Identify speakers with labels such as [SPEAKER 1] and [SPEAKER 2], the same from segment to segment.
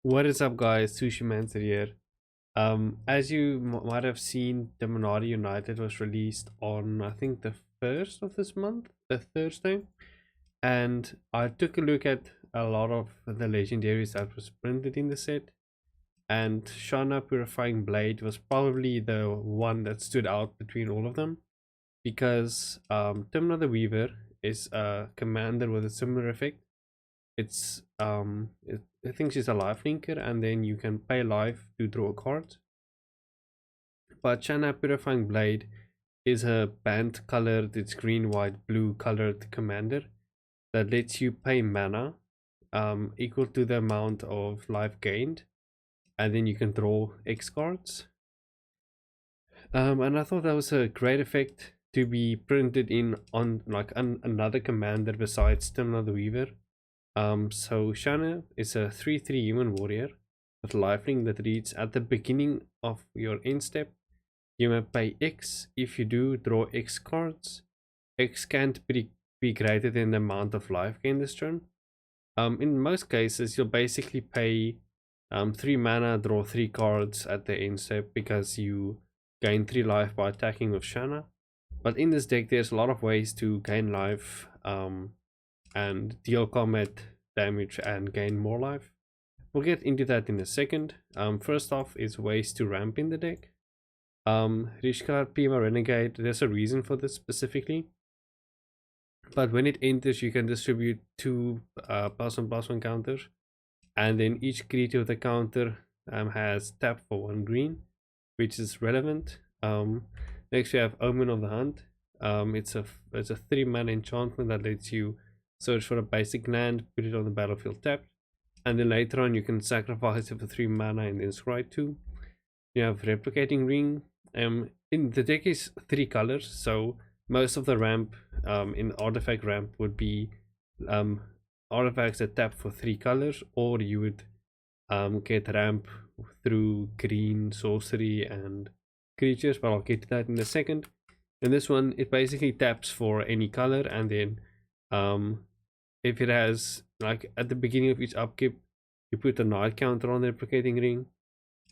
[SPEAKER 1] What is up, guys? Sushi Mancer here. As you might have seen, Dominaria United was released on, I think, the first of this month, the Thursday, and I took a look at a lot of the legendaries that was printed in the set, and Shanna Purifying Blade was probably the one that stood out between all of them, because Timna the Weaver is a commander with a similar effect. I think she's a life linker, and then you can pay life to draw a card. But Shanna Purifying Blade is a band colored, it's green, white, blue colored commander that lets you pay mana equal to the amount of life gained, and then you can draw X cards. And I thought that was a great effect to be printed in on another commander besides Timna the Weaver. So Shanna is a 3/3 human warrior with lifelink that reads, at the beginning of your end step, you may pay X. If you do, draw X cards. X can't be greater than the amount of life gained this turn. In most cases, you'll basically pay 3 mana, draw 3 cards at the end step because you gain 3 life by attacking with Shanna. But in this deck, there's a lot of ways to gain life and deal combat damage and gain more life. We'll get into that in a second. First off is ways to ramp in the deck. Rishkar Pima Renegade, there's a reason for this specifically. But when it enters, you can distribute 2 +1/+1 counters, and then each creature with a counter has tap for 1 green, which is relevant. Next we have Omen of the Hunt. It's a 3 mana enchantment that lets you search for a basic land, put it on the battlefield tapped, and then later on you can sacrifice it for 3 mana and then scry 2. You have Replicating Ring. In the deck is 3 colors, so most of the ramp in artifact ramp would be artifacts that tap for 3 colors, or you would get ramp through green, sorcery, and creatures, but I'll get to that in a second. In this one, it basically taps for any color, and then if it has, like, at the beginning of each upkeep, you put a night counter on the Replicating Ring,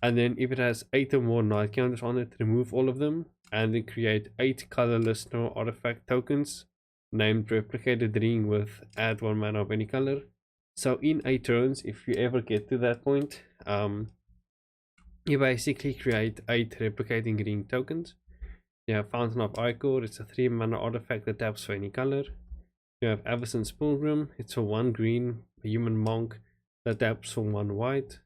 [SPEAKER 1] and then if it has 8 or more night counters on it, remove all of them, and then create 8 colorless no artifact tokens named Replicated Ring with add 1 mana of any color. So in 8 turns, if you ever get to that point, you basically create 8 Replicating Ring tokens. You have Fountain of Ichor, it's a 3 mana artifact that taps for any color. You have Avacyn's Pilgrim, it's a 1 green human monk that taps for 1 white.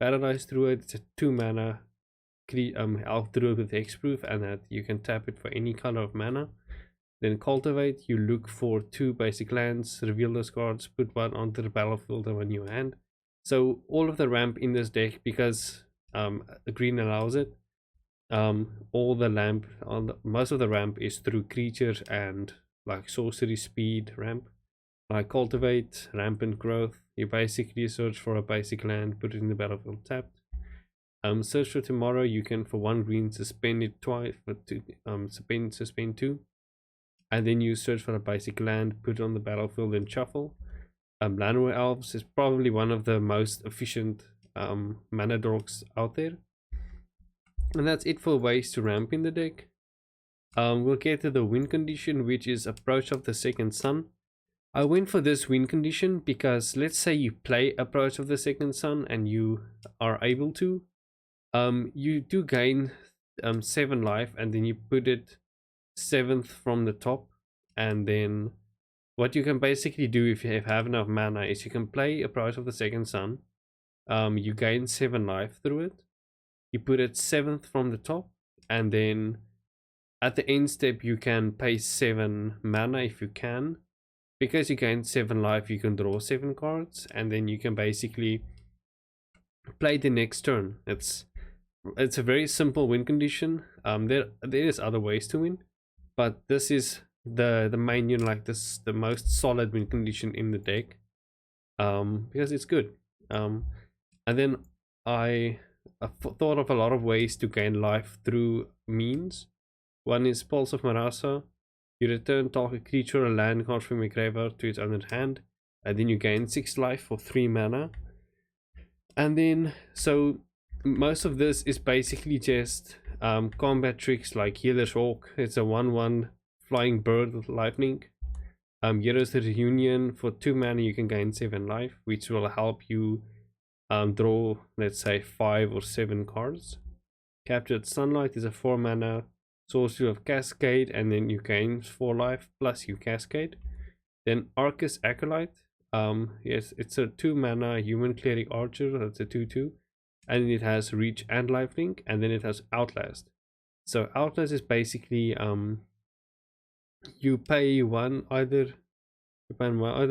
[SPEAKER 1] Paradise Druid, it's a 2 mana elf druid with hexproof, and that you can tap it for any color of mana. Then Cultivate, you look for 2 basic lands, reveal those cards, put 1 onto the battlefield of a new hand. So all of the ramp in this deck, because green allows it, all the lamp on most of the ramp is through creatures and like sorcery speed ramp, like Cultivate, Rampant Growth. You basically search for a basic land, put it in the battlefield tapped. Search for Tomorrow, you can for 1 green suspend it twice for 2, suspend 2, and then you search for a basic land, put it on the battlefield, and shuffle. Llanowar Elves is probably one of the most efficient mana dorks out there. And that's it for ways to ramp in the deck. We'll get to the win condition, which is Approach of the Second Sun. I went for this win condition because let's say you play Approach of the Second Sun and you are able to, you do gain 7 life, and then you put it 7th from the top, and then what you can basically do if you have enough mana is you can play Approach of the Second Sun. You gain 7 life through it, you put it 7th from the top, and then at the end step you can pay 7 mana if you can. Because you gain 7 life, you can draw 7 cards, and then you can basically play the next turn. It's a very simple win condition. There is other ways to win, but this is the main, the most solid win condition in the deck, because it's good. And then I thought of a lot of ways to gain life through means. One is Pulse of Marasa. You return target creature or land card from your graveyard to its other hand, and then you gain 6 life for 3 mana. And then, so most of this is basically just combat tricks like Healer's Hawk. It's a 1/1 flying bird with lightning. Heroes Reunion, for 2 mana you can gain 7 life, which will help you draw, let's say, 5 or 7 cards. Captured Sunlight is a 4 mana sorcery of Cascade, and then you gain 4 life plus you Cascade. Then Arcus Acolyte, yes, it's a 2 mana human cleric archer. That's a 2/2, and it has reach and lifelink, and then it has Outlast. So Outlast is basically you pay one either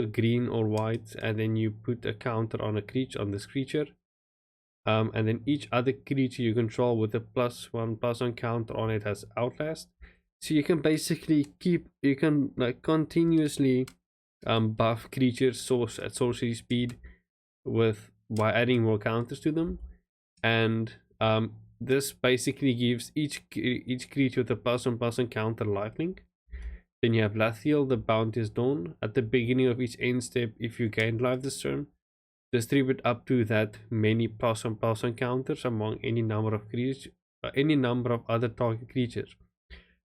[SPEAKER 1] green or white, and then you put a counter on this creature, and then each other creature you control with a +1/+1 counter on it has Outlast. So you can basically like continuously buff creatures source at sorcery speed by adding more counters to them, and this basically gives each creature with a +1/+1 counter lifelink. Then you have Lathiel, the Bounteous Dawn. At the beginning of each end step, if you gain life this turn, distribute up to that many +1/+1 counters among any number of creatures, any number of other target creatures.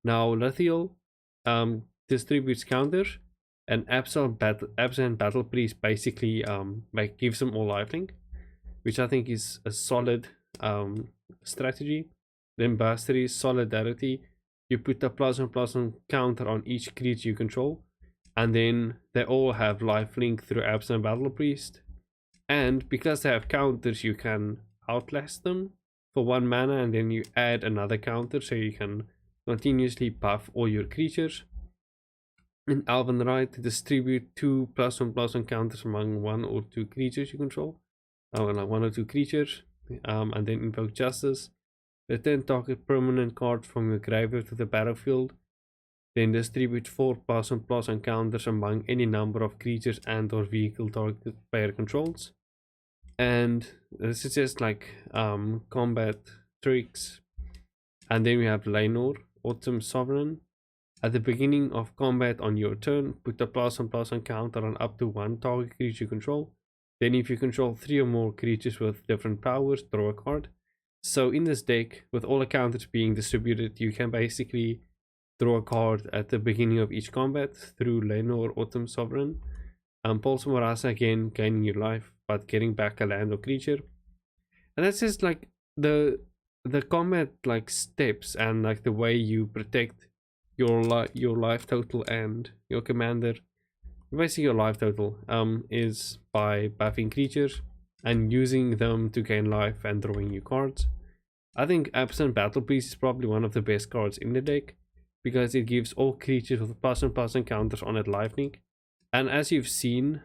[SPEAKER 1] Now Lathiel distributes counters, and Absent Battle Priest basically gives them all lifelink, which I think is a solid strategy. Then Bastardy, Solidarity. You put a +1/+1 counter on each creature you control, and then they all have lifelink through Absent Battle Priest. And because they have counters, you can Outlast them for 1 mana, and then you add another counter, so you can continuously buff all your creatures. In Elven Rite, distribute 2 +1/+1 counters among 1 or 2 creatures you control, like 1 or 2 creatures, and then invoke Justice. Return target permanent card from your graveyard to the battlefield. Then distribute 4 +1/+1 counters among any number of creatures and or vehicle target player controls. And this is just like combat tricks. And then we have Lainor, Autumn Sovereign. At the beginning of combat on your turn, put a +1/+1 counter on up to 1 target creature you control. Then if you control 3 or more creatures with different powers, draw a card. So in this deck, with all the counters being distributed, you can basically draw a card at the beginning of each combat through Lainor, Autumn Sovereign. Pulse Morasa, again gaining your life, but getting back a land or creature. And that's just like the combat like steps, and like the way you protect your life total and your commander. Basically your life total is by buffing creatures and using them to gain life and drawing new cards. I think Absent Battle Priest is probably one of the best cards in the deck, because it gives all creatures with +1/+1 counters on it lifelink. And as you've seen,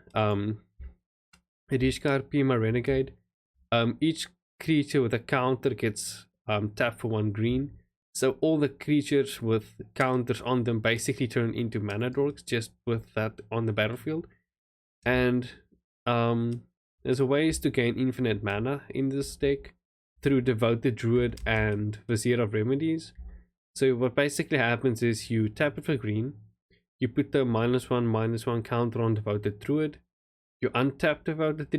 [SPEAKER 1] Rishkar, Pima Renegade, each creature with a counter gets tapped for 1 green. So all the creatures with counters on them basically turn into mana dorks just with that on the battlefield. And there's ways to gain infinite mana in this deck through Devoted Druid and Vizier of Remedies. So what basically happens is you tap it for green, you put the -1/-1 counter on Devoted Druid, you untap Devoted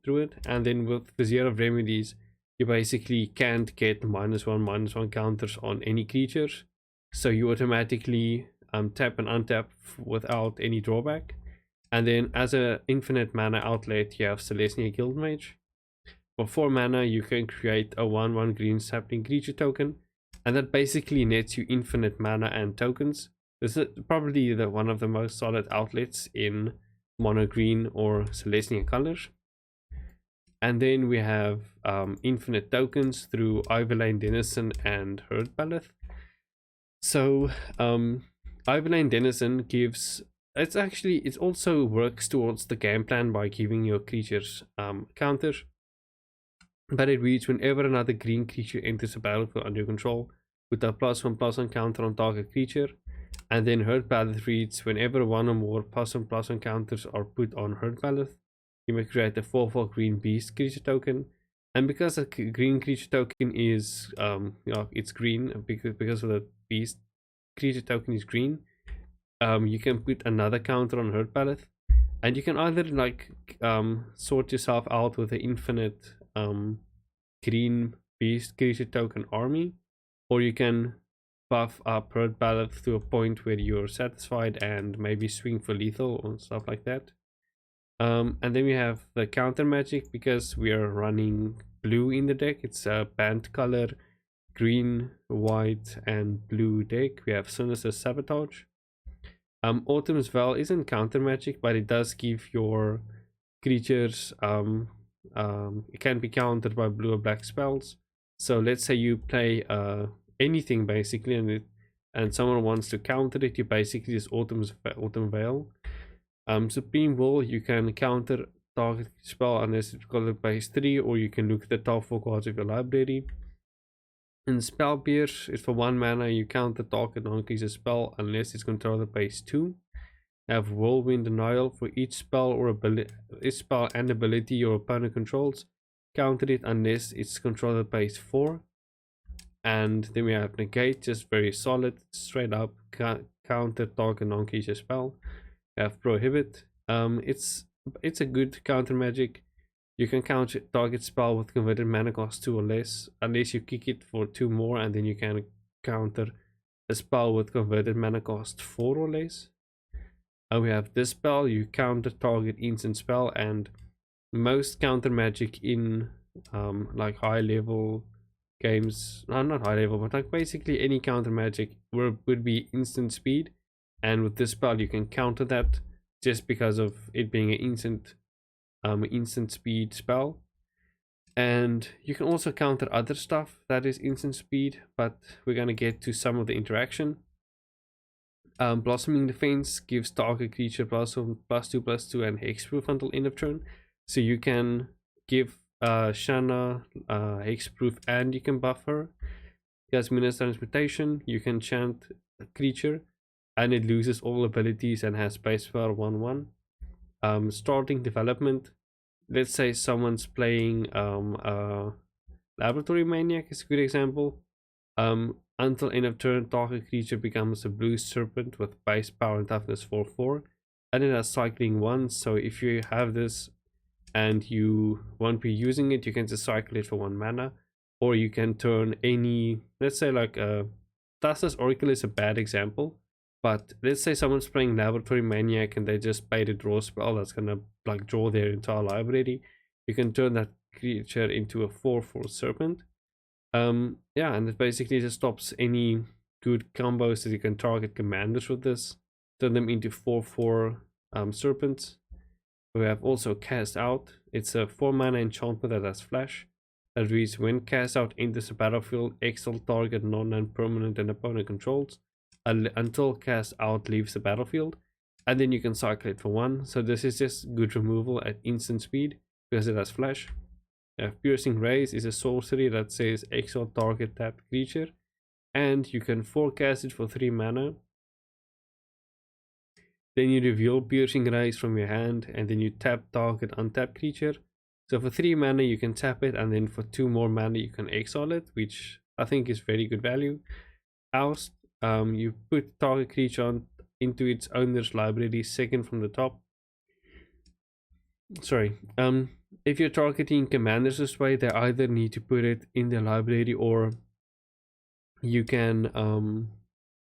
[SPEAKER 1] Druid, and then with Vizier of Remedies, you basically can't get -1/-1 counters on any creatures. So you automatically tap and untap without any drawback. And then as an infinite mana outlet, you have Celestia Guildmage. For 4 mana, you can create a 1/1 green sapling creature token, and that basically nets you infinite mana and tokens. This is probably one of the most solid outlets in mono green or Celestia colors. And then we have infinite tokens through Ivyllane Denizen and Herd Balleth. So Ivyllane Denizen gives, it also works towards the game plan by giving your creatures counters. But it reads, whenever another green creature enters the battlefield under your control, put a +1/+1 counter on target creature. And then Herd Balleth reads, whenever 1 or more +1/+1 counters are put on Herd Balleth, you may create a 4/4 green beast creature token. And because a green creature token is, it's green because of the beast creature token is green, you can put another counter on Herd Balleth. And you can either like sort yourself out with an infinite green beast creature token army, or you can buff up Red Ballad to a point where you're satisfied and maybe swing for lethal or stuff like that. And then we have the counter magic, because we are running blue in the deck. It's a band color green, white, and blue deck. We have Sinister Sabotage. Autumn's Veil isn't counter magic, but it does give your creatures it can be countered by blue or black spells. So let's say you play anything basically, and someone wants to counter it, you basically just Autumn Veil. Supreme Will, you can counter target spell unless it's color base 3, or you can look at the top 4 cards of your library. And Spell Pierce is for 1 mana, you counter target non-creature spell unless it's controller base 2. Have Whirlwind Denial, for each spell or ability, and ability your opponent controls, counter it unless it's controller base 4. And then we have Negate, just very solid, straight up counter target non-creature spell. We have Prohibit. It's a good counter magic. You can counter target spell with converted mana cost 2 or less, unless you kick it for 2 more, and then you can counter a spell with converted mana cost 4 or less. We have Dispel, you counter target instant spell, and most counter magic in like high level games, not high level, but like basically any counter magic would be instant speed, and with Dispel you can counter that just because of it being an instant speed spell. And you can also counter other stuff that is instant speed, but we're gonna get to some of the interaction. Blossoming Defense gives target creature +2/+2 and hexproof until end of turn. So you can give Shanna hexproof, and you can buff her. He has Minas Transmutation. You can chant a creature and it loses all abilities and has base power 1/1. Starting development. Let's say someone's playing Laboratory Maniac is a good example. Until end of turn, target creature becomes a blue serpent with base power and toughness 4/4, and it has cycling 1. So if you have this and you won't be using it, you can just cycle it for 1 mana, or you can turn any, let's say like Thassa's Oracle is a bad example, but let's say someone's playing Laboratory Maniac and they just played a draw spell that's gonna like draw their entire library. You can turn that creature into a 4/4 serpent. Yeah, and it basically just stops any good combos that you can target commanders with this, turn them into 4/4 serpents. We have also Cast Out. It's a 4 mana enchantment that has flash. That reads, when cast out enters the battlefield, exile target non-permanent and opponent controls until cast out leaves the battlefield, and then you can cycle it for 1. So this is just good removal at instant speed because it has flash. Piercing Rays is a sorcery that says exile target tapped creature, and you can forecast it for 3 mana. Then you reveal Piercing Rays from your hand, and then you tap target untapped creature. So for 3 mana you can tap it, and then for 2 more mana you can exile it, which I think is very good value. Oust, you put target creature into its owner's library second from the top. Sorry, if you're targeting commanders this way, they either need to put it in their library, or you can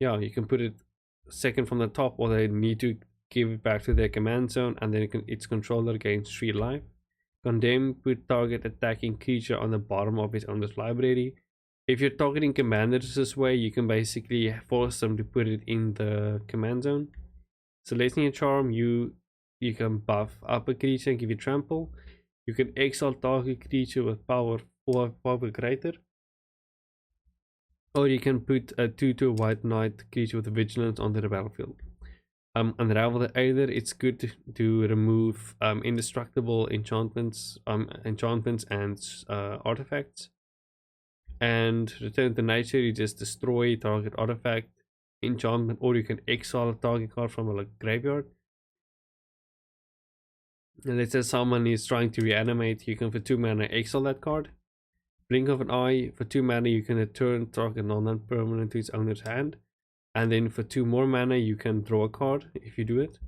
[SPEAKER 1] you can put it second from the top, or they need to give it back to their command zone, and then its controller gains 3 life. Condemn, put target attacking creature on the bottom of its owner's library. If you're targeting commanders this way, you can basically force them to put it in the command zone. Celestial Charm, you can buff up a creature and give it trample. You can exile target creature with power 4 greater. Or you can put a 2/2 white knight creature with vigilance onto the battlefield. Unravel the Aether, it's good to remove indestructible enchantments and artifacts. And Return to Nature, you just destroy target artifact, enchantment, or you can exile a target card from a graveyard. And let's say someone is trying to reanimate, you can for 2 mana exile that card. Blink of an Eye, for 2 mana you can return target non-permanent to its owner's hand, and then for 2 more mana you can draw a card if you do it.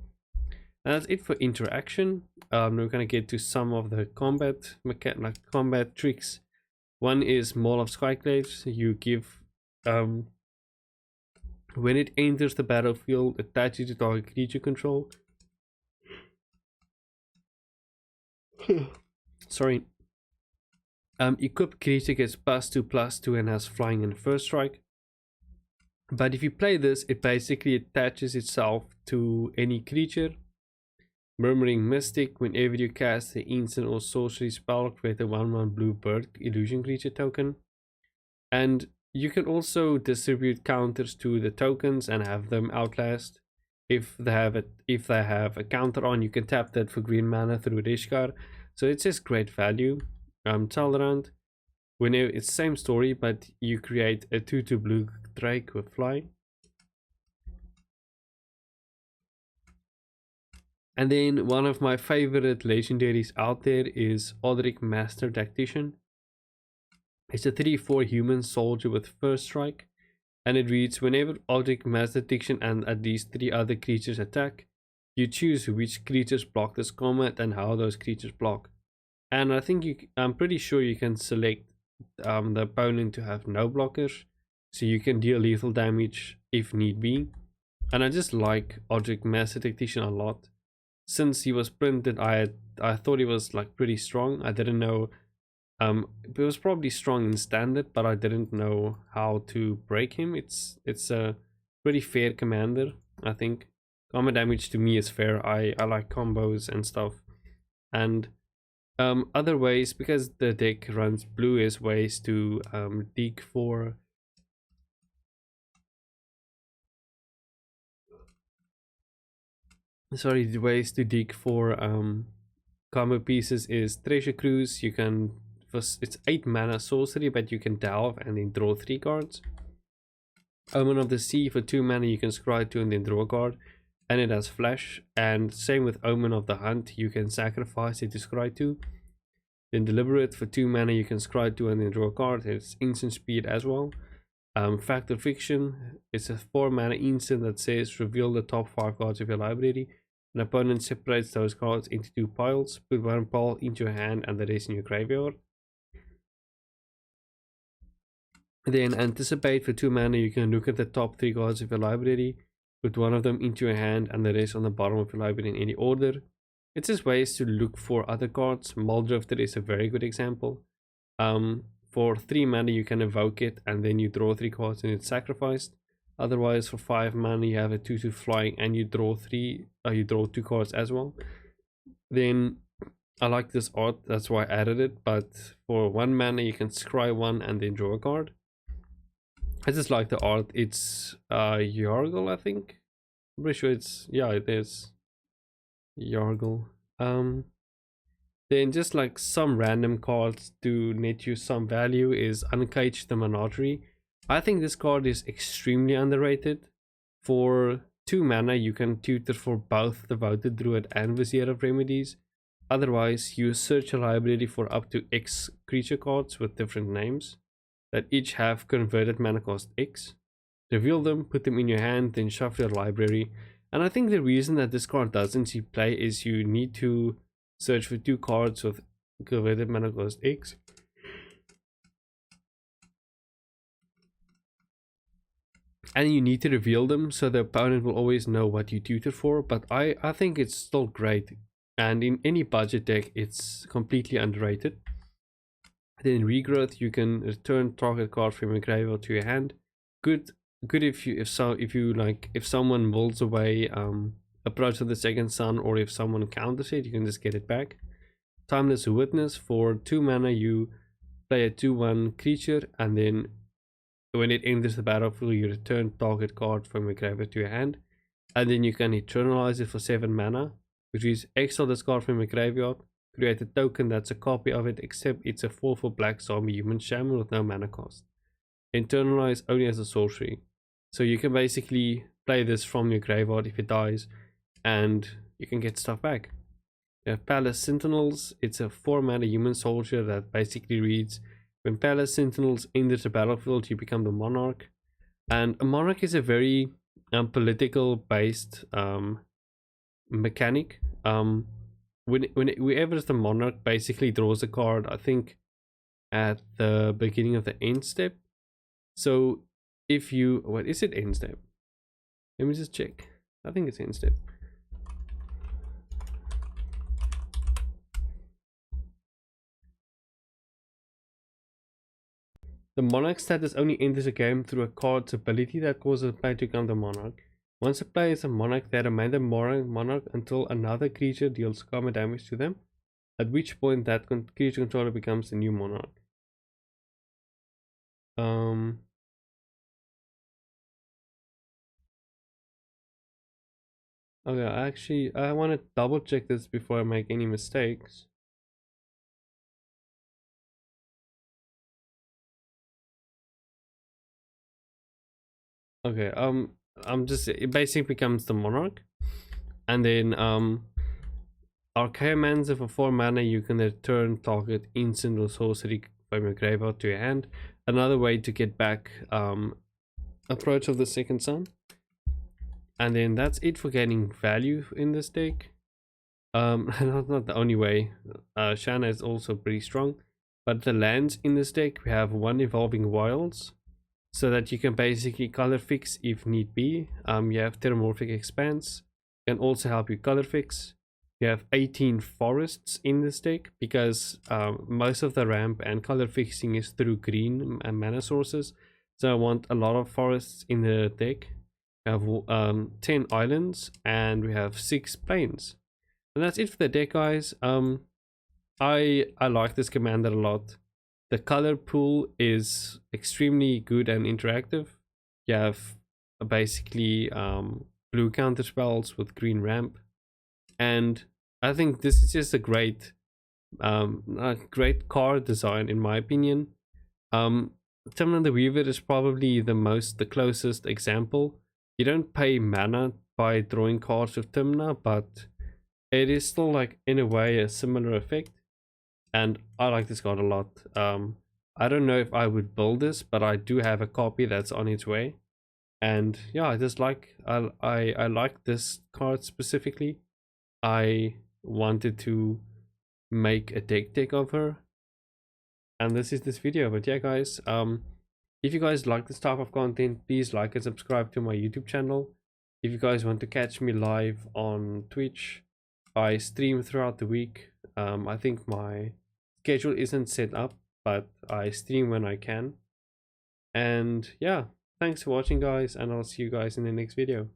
[SPEAKER 1] That's it for interaction. We're gonna get to some of the combat tricks. One is Maul of Skyclaves. You give when it enters the battlefield, attach it to target creature control. Sorry. Equip creature gets +2/+2 and has flying in first strike. But if you play this, it basically attaches itself to any creature. Murmuring Mystic, whenever you cast the instant or sorcery spell, create a 1/1 blue bird illusion creature token. And you can also distribute counters to the tokens and have them outlast. If they have a counter on, you can tap that for green mana through Rishkar. So it's just great value. Talrand, whenever it's same story, but you create a 2/2 blue Drake with fly. And then one of my favorite legendaries out there is Odric Master Tactician. It's a 3/4 human soldier with first strike, and it reads, whenever Odric Master Tactician and at least 3 other creatures attack, you choose which creatures block this combat and how those creatures block. And I think I'm pretty sure you can select the opponent to have no blockers, so you can deal lethal damage if need be. And I just like Odric Master Tactician a lot. Since he was printed, I thought he was like pretty strong. I didn't know it was probably strong in standard, but I didn't know how to break him. It's a pretty fair commander, I think. Combat damage to me is fair. I like combos and stuff. And other ways, because the deck runs blue, is ways to dig for the ways to dig for combo pieces is Treasure Cruise. You can it's 8 mana sorcery, but you can delve and then draw 3 cards. Omen of the Sea, for 2 mana you can scry 2 and then draw a card, and it has flash. And same with Omen of the Hunt, you can sacrifice it to scry 2. Then Deliberate, for 2 mana you can scry 2 and then draw a card. It's instant speed as well. Fact or Fiction, it's a 4 mana instant that says reveal the top 5 cards of your library. An opponent separates those cards into 2 piles. Put 1 pile into your hand and the rest in your graveyard. Then Anticipate, for 2 mana you can look at the top 3 cards of your library. Put 1 of them into your hand and the rest on the bottom of your library in any order. It's just ways to look for other cards. Muldrifter is a very good example. For 3 mana you can evoke it and then you draw 3 cards and it's sacrificed. Otherwise, for 5 mana you have a 2/2 flying and you draw 2 cards as well. Then I like this art, that's why I added it. But for 1 mana you can scry 1 and then draw a card. I just like the art. It's Yargle, I think. I'm pretty sure it's, yeah, it is Yargle. Then just like some random cards to net you some value is Uncage the Menagerie. I think this card is extremely underrated. For 2 mana you can tutor for both Devoted Druid and Vizier of Remedies. Otherwise, you search a library for up to X creature cards with different names that each have converted mana cost X. Reveal them, put them in your hand, then shuffle your library. And I think the reason that this card doesn't see play is you need to search for 2 cards with converted mana cost X. And you need to reveal them so the opponent will always know what you tutor for. But I think it's still great. And in any budget deck, it's completely underrated. Then Regrowth, you can return target card from your graveyard to your hand. Good if someone rolls away Approach of the Second Sun, or if someone counters it, you can just get it back. Timeless Witness, for 2 mana you play a 2/1 creature, and then when it enters the battlefield you return target card from your graveyard to your hand, and then you can eternalize it for 7 mana, which is exile this card from your graveyard, create a token that's a copy of it, except it's a 4/4 black zombie human shaman with no mana cost. Internalize only as a sorcery, so you can basically play this from your graveyard if it dies and you can get stuff back. You have Palace Sentinels. It's a 4 mana human soldier that basically reads, when Palace Sentinels enters the battlefield you become the monarch. And a monarch is a very political based mechanic. Whenever the monarch basically draws a card, I think at the beginning of the end step. So if you, what is it, end step? Let me just check. I think it's end step. The monarch status only enters a game through a card's ability that causes a player to become the monarch. Once a player is a monarch, they remain the monarch until another creature deals common damage to them, at which point that creature controller becomes the new monarch. Okay, actually, I want to double check this before I make any mistakes. Okay, I'm just, it basically becomes the monarch, and then Archaeomancer for 4 mana, you can return target instant or sorcery from your graveyard to your hand. Another way to get back Approach of the Second Sun. And then that's it for getting value in this deck. Not the only way. Shanna is also pretty strong. But the lands in this deck, we have 1 Evolving Wilds, so that you can basically color fix if need be. You have Terramorphic Expanse, can also help you color fix. You have 18 forests in this deck, because most of the ramp and color fixing is through green and mana sources. So I want a lot of forests in the deck. We have 10 islands, and we have 6 plains. And that's it for the deck, guys. I like this commander a lot. The color pool is extremely good and interactive. You have basically blue counter spells with green ramp, and I think this is just a great card design in my opinion. Timna the Weaver is probably the closest example. You don't pay mana by drawing cards with Timna, but it is still like in a way a similar effect, and I like this card a lot. I don't know if I would build this, but I do have a copy that's on its way, and yeah, I just like I like this card specifically. I wanted to make a deck of her, and this is this video. But yeah, guys, if you guys like this type of content, please like and subscribe to my YouTube channel. If you guys want to catch me live on Twitch, I stream throughout the week. I think my schedule isn't set up, but I stream when I can. And yeah, thanks for watching, guys, and I'll see you guys in the next video.